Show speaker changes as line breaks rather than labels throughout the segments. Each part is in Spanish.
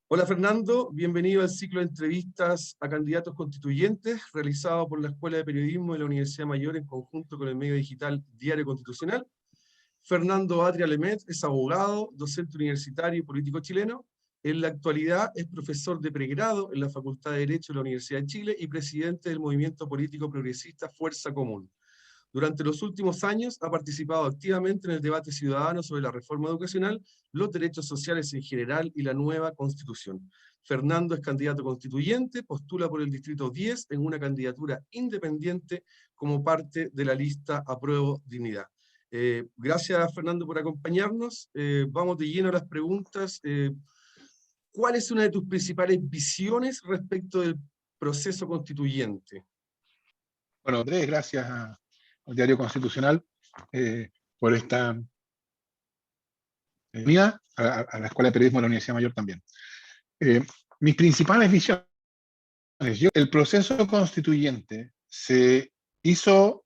Hola Fernando, bienvenido al ciclo de entrevistas a candidatos constituyentes realizado por la Escuela de Periodismo de la Universidad Mayor en conjunto con el medio digital Diario Constitucional. Fernando Atria Lemet es abogado, docente universitario y político chileno. En la actualidad es profesor de pregrado en la Facultad de Derecho de la Universidad de Chile y presidente del movimiento político progresista Fuerza Común. Durante los últimos años ha participado activamente en el debate ciudadano sobre la reforma educacional, los derechos sociales en general y la nueva Constitución. Fernando es candidato constituyente, postula por el Distrito 10 en una candidatura independiente como parte de la lista Apruebo Dignidad. Gracias, Fernando, por acompañarnos. Vamos de lleno a las preguntas. ¿Cuál es una de tus principales visiones respecto del proceso constituyente?
Bueno, Andrés, gracias al Diario Constitucional por esta unidad, a la Escuela de Periodismo de la Universidad Mayor también. Mis principales visiones. El proceso constituyente se hizo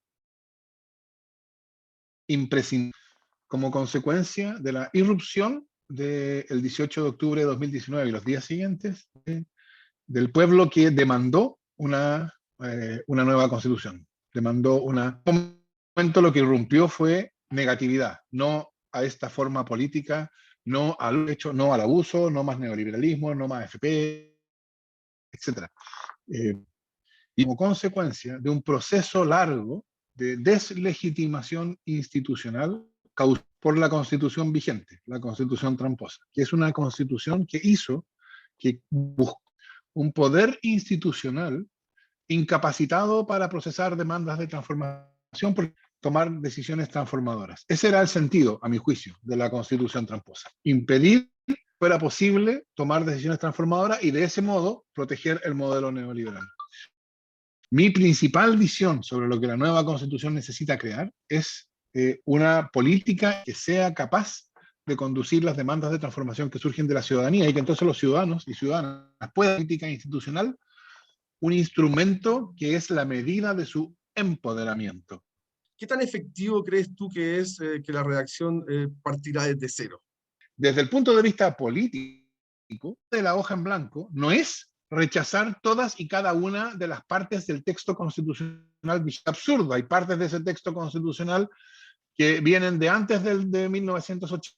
imprescindible como consecuencia de la irrupción del 18 de octubre de 2019 y los días siguientes del pueblo que demandó una nueva constitución. Demandó una... En un momento lo que irrumpió fue negatividad, no a esta forma política, no al hecho, no al abuso, no más neoliberalismo, no más FP, etc. Y como consecuencia de un proceso largo de deslegitimación institucional causado por la constitución vigente, la constitución tramposa, que es una constitución que hizo que buscó un poder institucional incapacitado para procesar demandas de transformación por tomar decisiones transformadoras. Ese era el sentido, a mi juicio, de la constitución tramposa. Impedir que fuera posible tomar decisiones transformadoras y de ese modo proteger el modelo neoliberal. Mi principal visión sobre lo que la nueva constitución necesita crear es una política que sea capaz de conducir las demandas de transformación que surgen de la ciudadanía y que entonces los ciudadanos y ciudadanas puedan política institucional un instrumento que es la medida de su empoderamiento.
¿Qué tan efectivo crees tú que es que la redacción partirá desde cero?
Desde el punto de vista político, de la hoja en blanco no es rechazar todas y cada una de las partes del texto constitucional. Es absurdo, hay partes de ese texto constitucional que vienen de antes de 1980,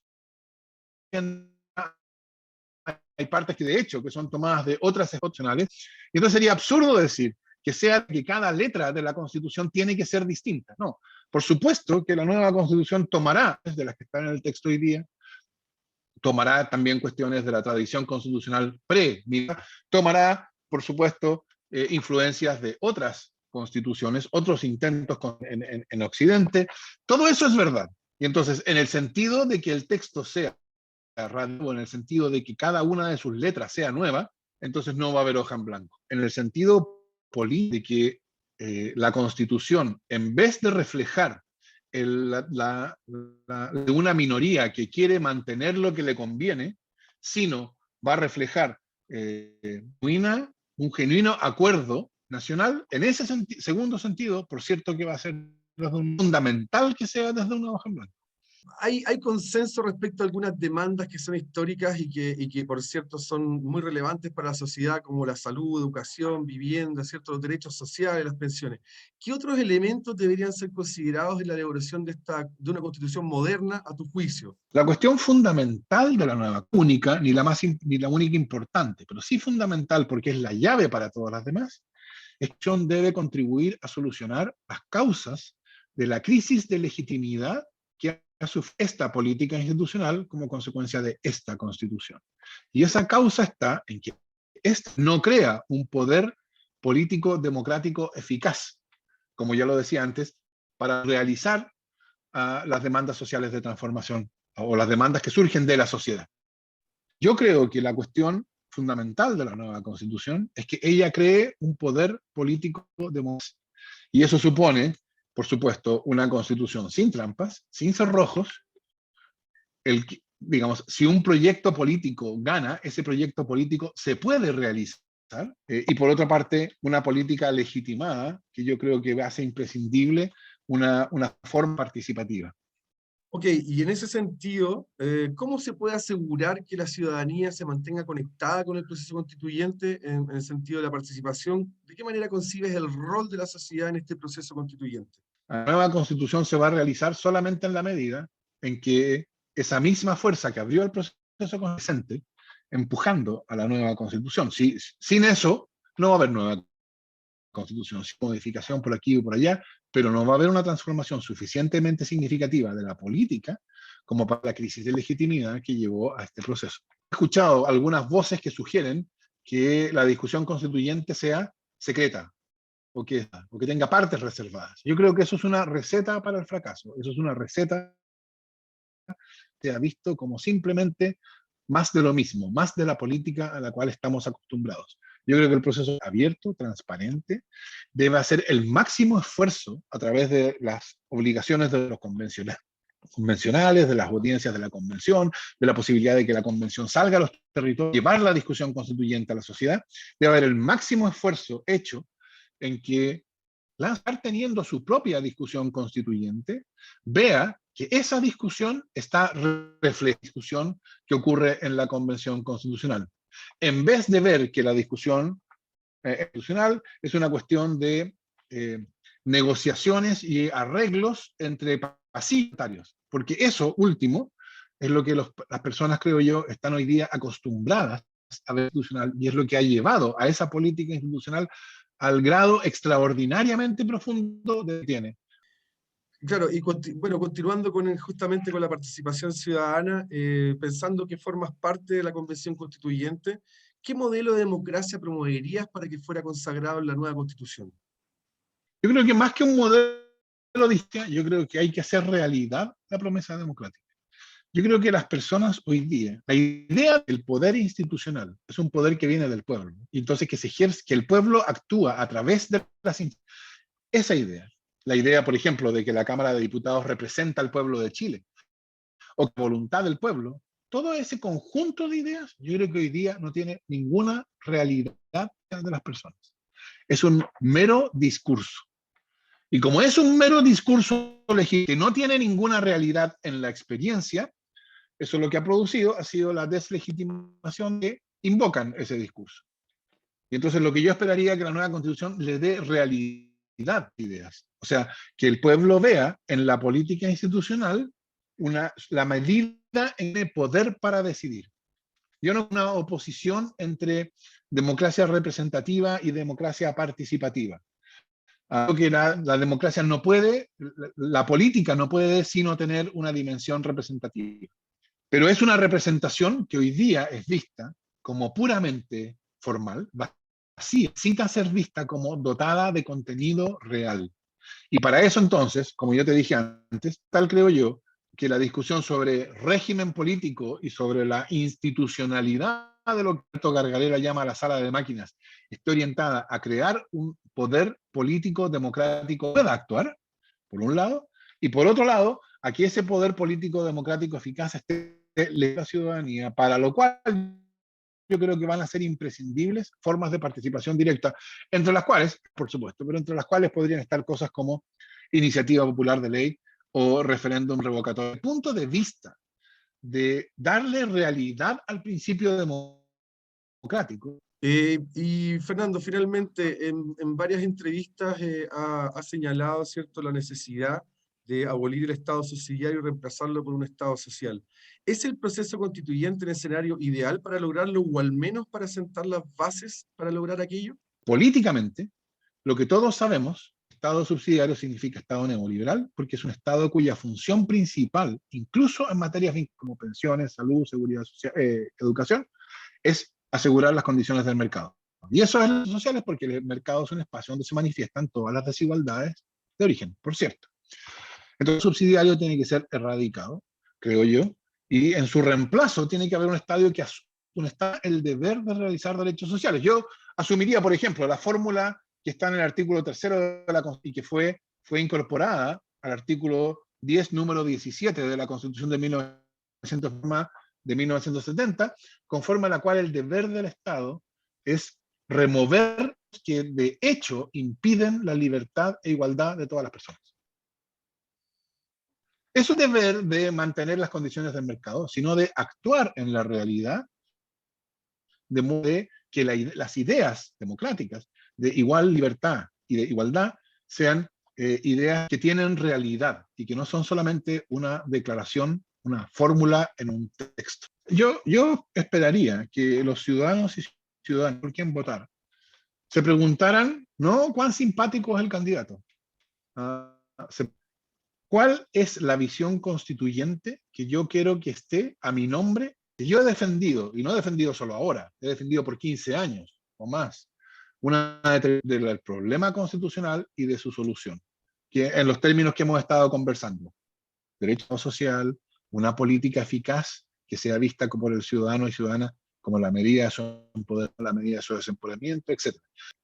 hay partes que de hecho que son tomadas de otras constitucionales, y entonces sería absurdo decir que cada letra de la Constitución tiene que ser distinta. No, por supuesto que la nueva Constitución tomará, de las que están en el texto hoy día, tomará también cuestiones de la tradición constitucional tomará, por supuesto, influencias de otras constituciones, otros intentos en Occidente. Todo eso es verdad. Y entonces, en el sentido de que el texto sea en el sentido de que cada una de sus letras sea nueva, entonces no va a haber hoja en blanco. En el sentido político de que la Constitución, en vez de reflejar de una minoría que quiere mantener lo que le conviene, sino va a reflejar un genuino acuerdo nacional. En ese segundo sentido, por cierto que va a ser fundamental que sea desde una hoja en blanco.
Hay consenso respecto a algunas demandas que son históricas y que, por cierto, son muy relevantes para la sociedad, como la salud, educación, vivienda, ¿cierto? Los derechos sociales, las pensiones. ¿Qué otros elementos deberían ser considerados en la elaboración de una constitución moderna, a tu juicio?
La cuestión fundamental de la nueva, única, ni la única importante, pero sí fundamental porque es la llave para todas las demás, es que debe contribuir a solucionar las causas de la crisis de legitimidad que ha sufrido esta política institucional como consecuencia de esta constitución. Y esa causa está en que esta no crea un poder político democrático eficaz, como ya lo decía antes, para realizar las demandas sociales de transformación o las demandas que surgen de la sociedad. Yo creo que la cuestión fundamental de la nueva constitución es que ella cree un poder político democrático. Y eso supone, por supuesto, una constitución sin trampas, sin cerrojos. Digamos, si un proyecto político gana, ese proyecto político se puede realizar. Y por otra parte, una política legitimada, que yo creo que hace imprescindible una forma participativa.
Ok, y en ese sentido, ¿cómo se puede asegurar que la ciudadanía se mantenga conectada con el proceso constituyente en el sentido de la participación? ¿De qué manera concibes el rol de la sociedad en este proceso constituyente?
La nueva constitución se va a realizar solamente en la medida en que esa misma fuerza que abrió el proceso constituyente, empujando a la nueva constitución. Sin eso, no va a haber nueva constitución, sin modificación por aquí o por allá, pero no va a haber una transformación suficientemente significativa de la política como para la crisis de legitimidad que llevó a este proceso. He escuchado algunas voces que sugieren que la discusión constituyente sea secreta, o que tenga partes reservadas. Yo creo que eso es una receta para el fracaso. Eso es una receta que se ha visto como simplemente más de lo mismo, más de la política a la cual estamos acostumbrados. Yo creo que el proceso abierto, transparente, debe hacer el máximo esfuerzo a través de las obligaciones de los convencionales, de las audiencias de la convención, de la posibilidad de que la convención salga a los territorios, llevar la discusión constituyente a la sociedad. Debe haber el máximo esfuerzo hecho en que la estar teniendo su propia discusión constituyente, vea que esa discusión está reflejada en la discusión que ocurre en la Convención Constitucional. En vez de ver que la discusión constitucional es una cuestión de negociaciones y arreglos entre partidarios, porque eso último es lo que las personas, creo yo, están hoy día acostumbradas a ver institucional, y es lo que ha llevado a esa política institucional al grado extraordinariamente profundo que tiene.
Claro, y bueno, continuando con justamente con la participación ciudadana, pensando que formas parte de la Convención Constituyente, ¿qué modelo de democracia promoverías para que fuera consagrado en la nueva Constitución?
Yo creo que más que un modelo distinto, yo creo que hay que hacer realidad la promesa democrática. Yo creo que las personas hoy día, la idea del poder institucional es un poder que viene del pueblo, y entonces que se ejerce, que el pueblo actúa a través de esa idea. La idea, por ejemplo, de que la Cámara de Diputados representa al pueblo de Chile, o voluntad del pueblo, todo ese conjunto de ideas, yo creo que hoy día no tiene ninguna realidad de las personas. Es un mero discurso. Y como es un mero discurso legítimo que no tiene ninguna realidad en la experiencia, eso lo que ha producido ha sido la deslegitimación que invocan ese discurso. Y entonces lo que yo esperaría que la nueva constitución le dé realidad a ideas. O sea, que el pueblo vea en la política institucional la medida en el poder para decidir. Yo no una oposición entre democracia representativa y democracia participativa. Creo que la democracia no puede, la política no puede sino tener una dimensión representativa. Pero es una representación que hoy día es vista como puramente formal, vacía, sin ser vista como dotada de contenido real. Y para eso entonces, como yo te dije antes, tal creo yo, que la discusión sobre régimen político y sobre la institucionalidad de lo que Alberto Gargarella llama la sala de máquinas, esté orientada a crear un poder político democrático que pueda actuar, por un lado, y por otro lado, a que ese poder político democrático eficaz esté a la ciudadanía, para lo cual yo creo que van a ser imprescindibles formas de participación directa, entre las cuales, por supuesto, pero entre las cuales podrían estar cosas como iniciativa popular de ley o referéndum revocatorio. El punto de vista de darle realidad al principio democrático.
Y Fernando, finalmente, en varias entrevistas ha señalado, ¿cierto?, la necesidad de abolir el Estado subsidiario y reemplazarlo por un Estado social. ¿Es el proceso constituyente el escenario ideal para lograrlo o al menos para sentar las bases para lograr aquello?
Políticamente, lo que todos sabemos, Estado subsidiario significa Estado neoliberal, porque es un Estado cuya función principal, incluso en materias como pensiones, salud, seguridad social, educación, es asegurar las condiciones del mercado. Y eso es las sociales porque el mercado es un espacio donde se manifiestan todas las desigualdades de origen, por cierto. Entonces, el subsidiario tiene que ser erradicado, creo yo, y en su reemplazo tiene que haber un Estado que está el deber de realizar derechos sociales. Yo asumiría, por ejemplo, la fórmula que está en el artículo 3º de la Constitución y que fue incorporada al artículo 10, número 17 de la Constitución de 1970, conforme a la cual el deber del Estado es remover que de hecho impiden la libertad e igualdad de todas las personas. Es un deber de mantener las condiciones del mercado, sino de actuar en la realidad, de modo que las ideas democráticas de igual libertad y de igualdad sean ideas que tienen realidad y que no son solamente una declaración, una fórmula en un texto. Yo esperaría que los ciudadanos y ciudadanas por quien votar se preguntaran no cuán simpático es el candidato, cuál es la visión constituyente que yo quiero que esté a mi nombre, que yo he defendido, y no he defendido solo ahora, he defendido por 15 años o más, del problema constitucional y de su solución, que en los términos que hemos estado conversando: derecho social, una política eficaz que sea vista por el ciudadano y ciudadana como la medida de su poder, la medida de su desempoderamiento, etc.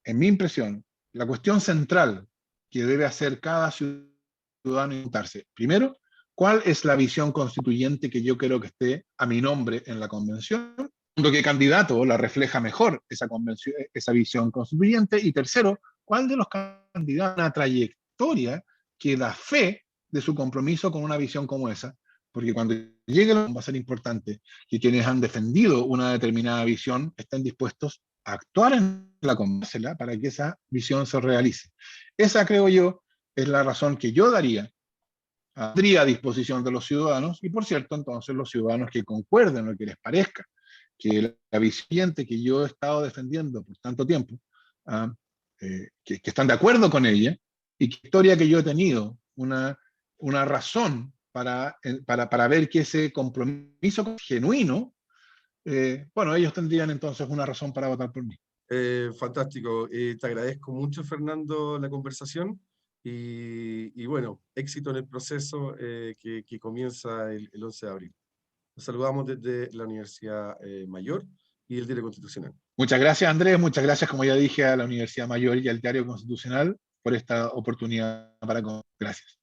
En mi impresión, la cuestión central que debe hacer cada ciudadano es preguntarse, primero, ¿cuál es la visión constituyente que yo quiero que esté a mi nombre en la convención? ¿Qué candidato la refleja mejor esa visión constituyente? Y tercero, ¿cuál de los candidatos una trayectoria que da fe de su compromiso con una visión como esa? Porque cuando llegue va a ser importante que quienes han defendido una determinada visión estén dispuestos a actuar en la convención para que esa visión se realice. Esa, creo yo, es la razón que yo daría a disposición de los ciudadanos, y por cierto, entonces los ciudadanos que concuerden, lo que les parezca, que la visión que yo he estado defendiendo por tanto tiempo, que están de acuerdo con ella, y que la historia que yo he tenido, una razón para ver que ese compromiso genuino, bueno, ellos tendrían entonces una razón para votar por mí.
Fantástico. Te agradezco mucho, Fernando, la conversación. Y bueno, éxito en el proceso que comienza el 11 de abril. Nos saludamos desde la Universidad Mayor y el Diario Constitucional.
Muchas gracias, Andrés. Muchas gracias, como ya dije, a la Universidad Mayor y al Diario Constitucional por esta oportunidad para... Gracias.